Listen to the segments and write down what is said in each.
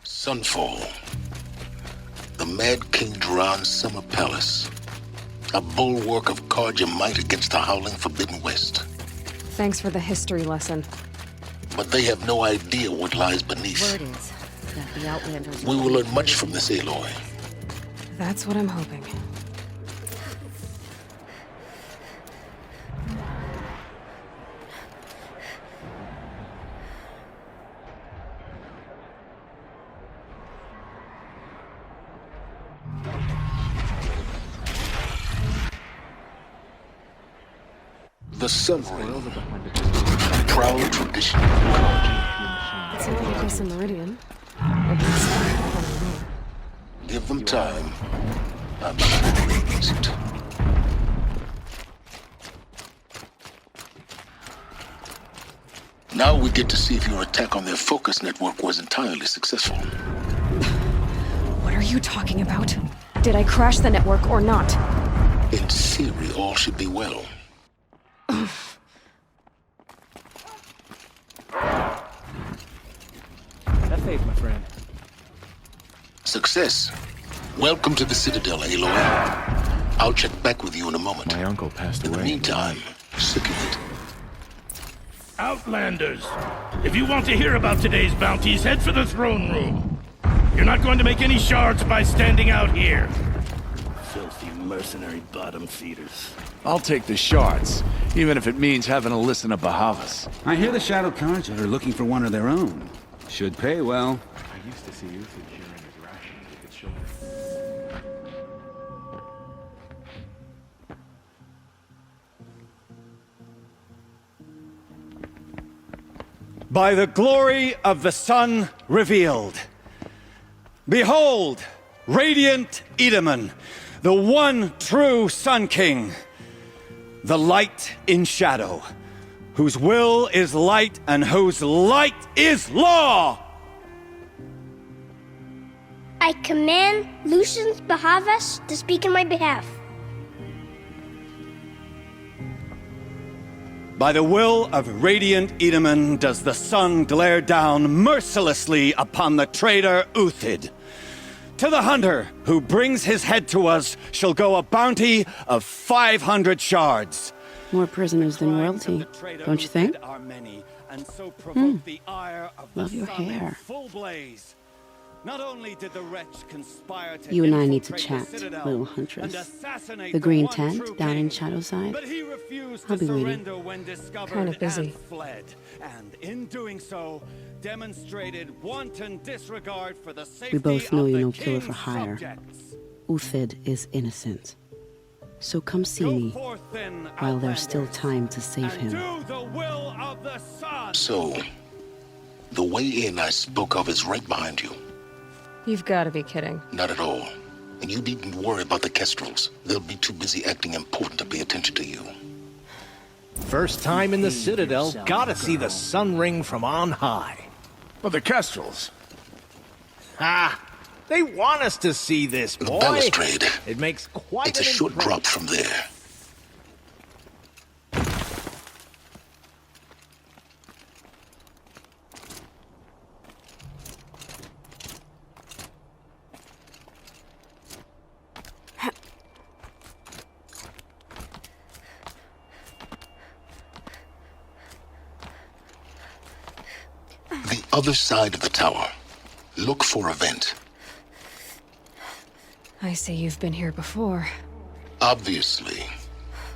Sunfall. The Mad King Duran's summer palace. A bulwark of Carja might against the howling Forbidden West. Thanks for the history lesson. But they have no idea what lies beneath. Word is that the Outlanders... We will learn much from this, Aloy. That's what I'm hoping. The Sun Ring. Proud tradition. It's not like this in Meridian. At least, I don't know. Give them time. I'm not going to release it. Now we get to see if your attack on their focus network was entirely successful. What are you talking about? Did I crash the network or not? In theory, all should be well. Have faith, my friend. Success. Welcome to the Citadel, Aloy. I'll check back with you in a moment. My uncle passed In away. the meantime, circulate. Outlanders, if you want to hear about today's bounties, head for the throne room. You're not going to make any shards by standing out here. Filthy mercenary bottom feeders. I'll take the shards, even if it means having to listen to Bahavas. I hear the Shadow Carja are looking for one of their own. Should pay well. I used to see Uthid sharing his rations with the children. By the glory of the sun revealed. Behold, radiant Edaman, the one true Sun King. The light in shadow, whose will is light and whose light is law! I command Lucius Bahavas to speak in my behalf. By the will of radiant Edaman does the sun glare down mercilessly upon the traitor Uthid. To the hunter who brings his head to us shall go a bounty of 500 shards. More prisoners than royalty, don't you think? Love your hair. Not only did the wretch conspire to You and I need to infiltrate chat, the Citadel little huntress. and assassinate The green one tent true down in king, Shadowside? but he refused I'll to be waiting. surrender when discovered Kinda busy. and fled. And in doing so, demonstrated wanton disregard for the safety We both know of you're the no killer for king's hire. subjects. Uthid is innocent. So come see Go me forth then, while there's still Outlanders, time to save and him. do the will of the sun. So, the way in I spoke of is right behind you. You've got to be kidding. Not at all. And you needn't worry about the Kestrels. They'll be too busy acting important to pay attention to you. First time in the Citadel, gotta see the sun ring from on high. But the Kestrels. Ah, they want us to see this, The boy. balustrade. It makes quite It's a an short impression. drop from there. The other side of the tower. Look for a vent. I see you've been here before. Obviously.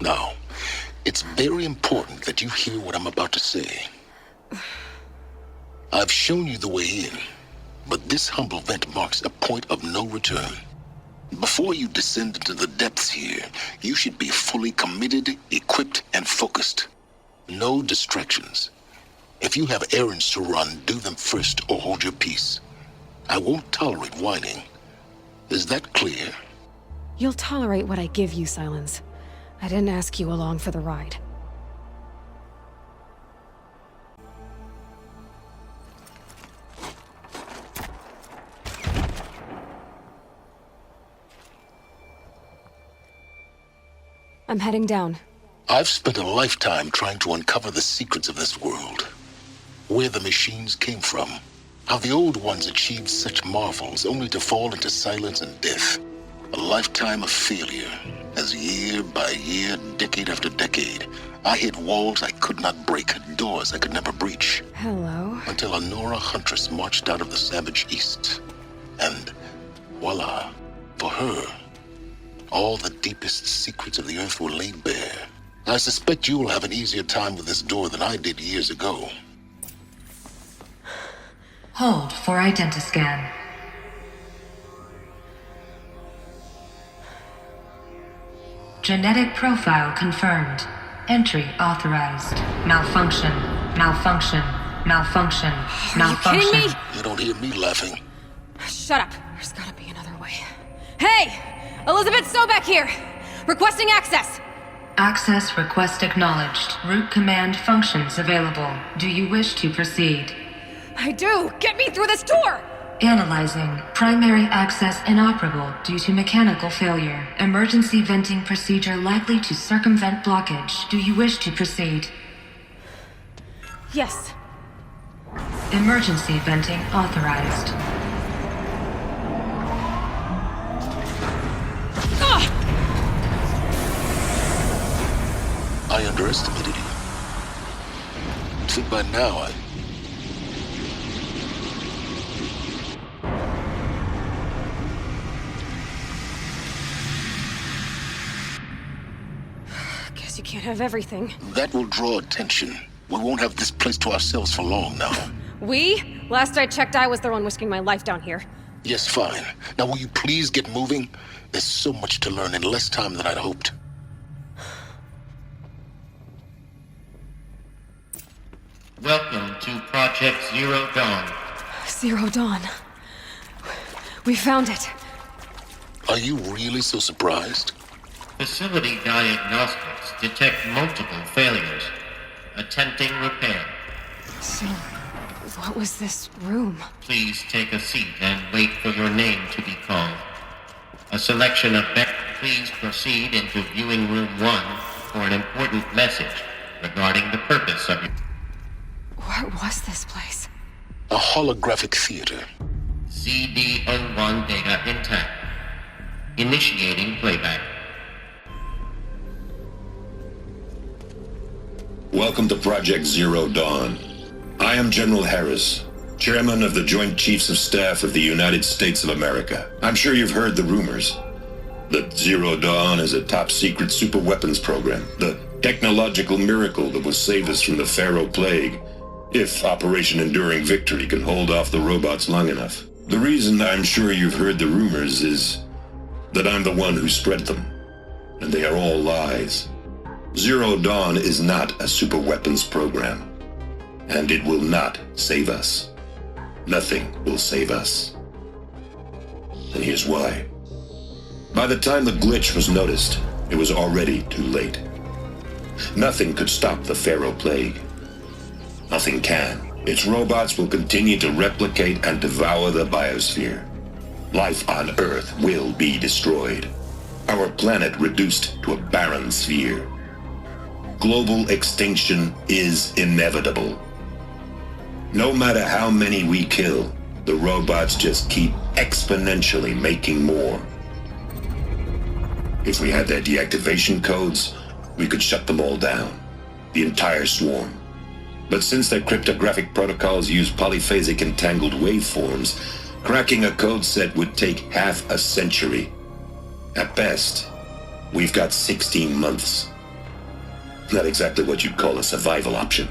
Now, it's very important that you hear what I'm about to say. I've shown you the way in, but this humble vent marks a point of no return. Before you descend into the depths here, you should be fully committed, equipped, and focused. No distractions. If you have errands to run, do them first or hold your peace. I won't tolerate whining. Is that clear? You'll tolerate what I give you, Silence. I didn't ask you along for the ride. I'm heading down. I've spent a lifetime trying to uncover the secrets of this world. Where the machines came from, How the old ones achieved such marvels only to fall into silence and death. A lifetime of failure, as year by year, decade after decade, I hit walls I could not break, doors I could never breach. Hello? Until a Nora huntress marched out of the savage east. And voila, for her, all the deepest secrets of the earth were laid bare. I suspect you will have an easier time with this door than I did years ago. Hold for identiscan. Genetic profile confirmed. Entry authorized. Malfunction. Malfunction. Malfunction. Malfunction. Are you kidding me? You don't hear me laughing. Shut up. There's gotta be another way. Hey! Elizabeth Sobek here! Requesting access! Access request acknowledged. Root command functions available. Do you wish to proceed? I do! Get me through this door! Analyzing. Primary access inoperable due to mechanical failure. Emergency venting procedure likely to circumvent blockage. Do you wish to proceed? Yes. Emergency venting authorized. Ugh! I underestimated you. I think by now Guess you can't have everything. that will draw attention. We won't have this place to ourselves for long now. We? Last I checked, I was the one risking my life down here. Yes, fine. Now will you please get moving? There's so much to learn in less time than I'd hoped. Welcome to Project Zero Dawn. Zero Dawn. We found it. Are you really so surprised? Facility diagnostics detect multiple failures. Attempting repair. So, what was this room? Please take a seat and wait for your name to be called. A selection of please proceed into viewing room 1 for an important message regarding the purpose of your... What was this place? A holographic theater. CD01 data intact. Initiating playback. Welcome to Project Zero Dawn. I am General Harris, Chairman of the Joint Chiefs of Staff of the United States of America. I'm sure you've heard the rumors that Zero Dawn is a top-secret super-weapons program, the technological miracle that will save us from the Pharaoh Plague, if Operation Enduring Victory can hold off the robots long enough. The reason I'm sure you've heard the rumors is that I'm the one who spread them, and they are all lies. Zero Dawn is not a super-weapons program, and it will not save us. Nothing will save us. And here's why. By the time the glitch was noticed, it was already too late. Nothing could stop the Pharaoh Plague. Nothing can. Its robots will continue to replicate and devour the biosphere. Life on Earth will be destroyed. Our planet reduced to a barren sphere. Global extinction is inevitable. No matter how many we kill, the robots just keep exponentially making more. If we had their deactivation codes, we could shut them all down. The entire swarm. But since their cryptographic protocols use polyphasic entangled waveforms, cracking a code set would take half a century. At best, we've got 16 months. Not exactly what you'd call a survival option.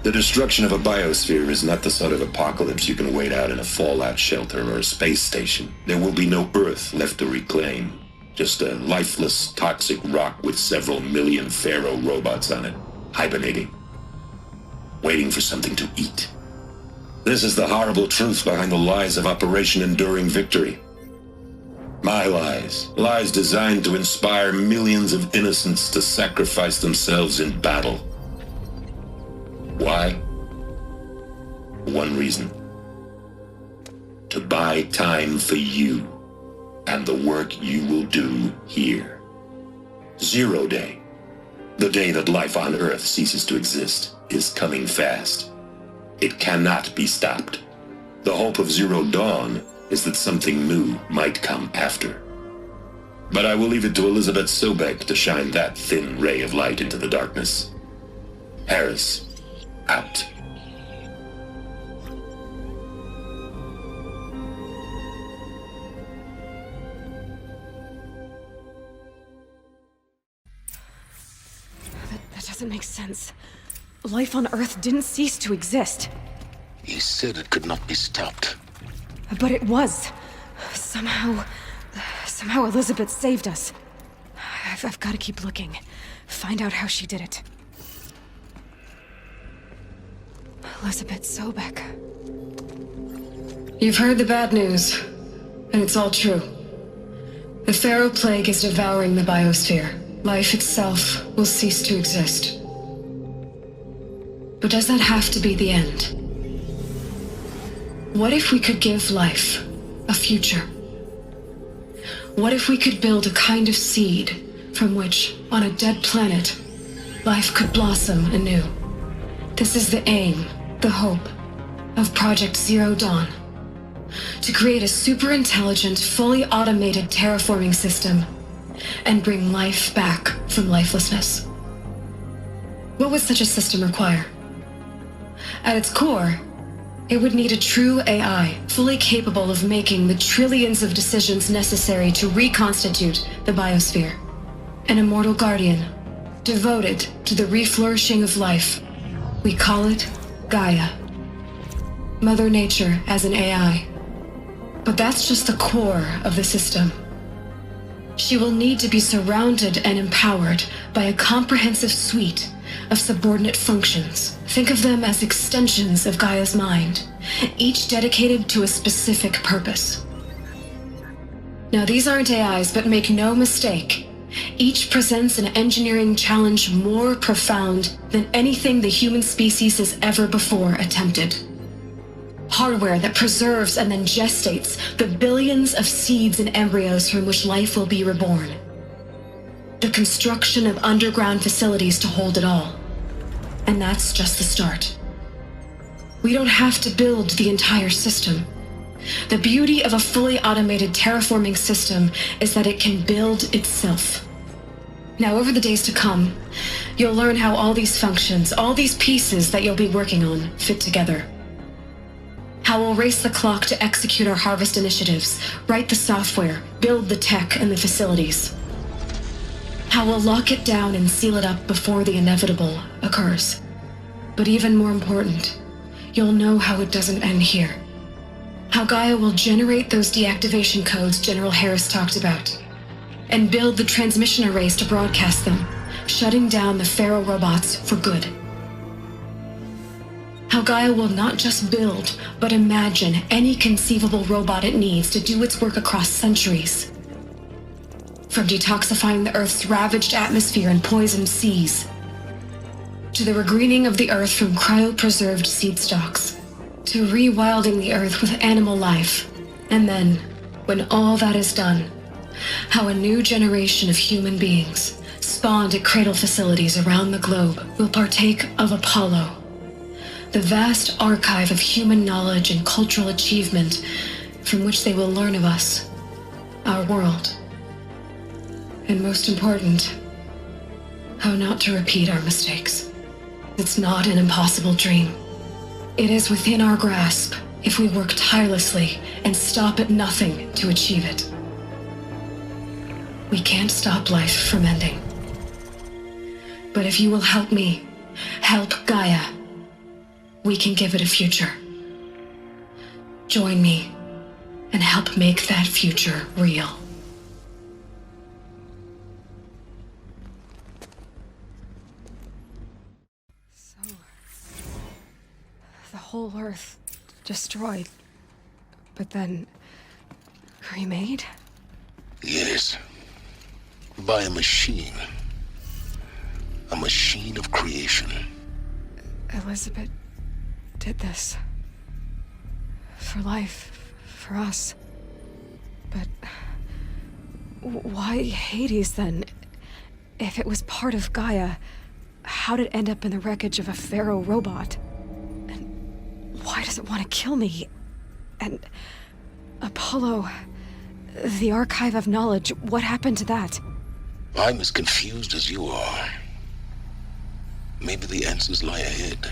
The destruction of a biosphere is not the sort of apocalypse you can wait out in a fallout shelter or a space station. There will be no Earth left to reclaim. Just a lifeless, toxic rock with several million Pharaoh robots on it, hibernating, waiting for something to eat. This is the horrible truth behind the lies of Operation Enduring Victory. My lies. Lies designed to inspire millions of innocents to sacrifice themselves in battle. Why? One reason. To buy time for you and the work you will do here. Zero Day, the day that life on Earth ceases to exist, is coming fast. It cannot be stopped. The hope of Zero Dawn is that something new might come after. But I will leave it to Elizabeth Sobek to shine that thin ray of light into the darkness. Harris, out. That doesn't make sense. Life on Earth didn't cease to exist. He said it could not be stopped. But it was. Somehow Elizabeth saved us. I've got to keep looking. Find out how she did it. Elizabeth Sobek. You've heard the bad news, and it's all true. The Pharaoh Plague is devouring the biosphere. Life itself will cease to exist. But does that have to be the end? What if we could give life a future? What if we could build a kind of seed from which, on a dead planet, life could blossom anew? This is the aim, the hope, of Project Zero Dawn. To create a super-intelligent, fully automated terraforming system and bring life back from lifelessness. What would such a system require? At its core, it would need a true AI, fully capable of making the trillions of decisions necessary to reconstitute the biosphere. An immortal guardian, devoted to the reflourishing of life. We call it GAIA. Mother Nature as an AI. But that's just the core of the system. She will need to be surrounded and empowered by a comprehensive suite of subordinate functions. Think of them as extensions of Gaia's mind, each dedicated to a specific purpose. Now, these aren't AIs, but make no mistake, each presents an engineering challenge more profound than anything the human species has ever before attempted. Hardware that preserves and then gestates the billions of seeds and embryos from which life will be reborn. The construction of underground facilities to hold it all. And that's just the start. We don't have to build the entire system. The beauty of a fully automated terraforming system is that it can build itself. Now, over the days to come, you'll learn how all these functions, all these pieces that you'll be working on, fit together. How we'll race the clock to execute our harvest initiatives, write the software, build the tech and the facilities. How we'll lock it down and seal it up before the inevitable occurs. But even more important, you'll know how it doesn't end here. How Gaia will generate those deactivation codes General Harris talked about, and build the transmission arrays to broadcast them, shutting down the Pharaoh robots for good. How Gaia will not just build, but imagine any conceivable robot it needs to do its work across centuries. From detoxifying the Earth's ravaged atmosphere and poisoned seas, to the regreening of the Earth from cryopreserved seed stalks, to rewilding the Earth with animal life. And then, when all that is done, how a new generation of human beings, spawned at cradle facilities around the globe, will partake of Apollo, the vast archive of human knowledge and cultural achievement from which they will learn of us, our world. And most important, how not to repeat our mistakes. It's not an impossible dream. It is within our grasp if we work tirelessly and stop at nothing to achieve it. We can't stop life from ending. But if you will help me, help Gaia, we can give it a future. Join me and help make that future real. So, the whole Earth destroyed, but then remade? Yes. By a machine. A machine of creation. Elizabeth did this. For life, for us. But why Hades then? If it was part of Gaia, how did it end up in the wreckage of a Pharaoh robot? And why does it want to kill me? And Apollo, the Archive of Knowledge, what happened to that? I'm as confused as you are. Maybe the answers lie ahead.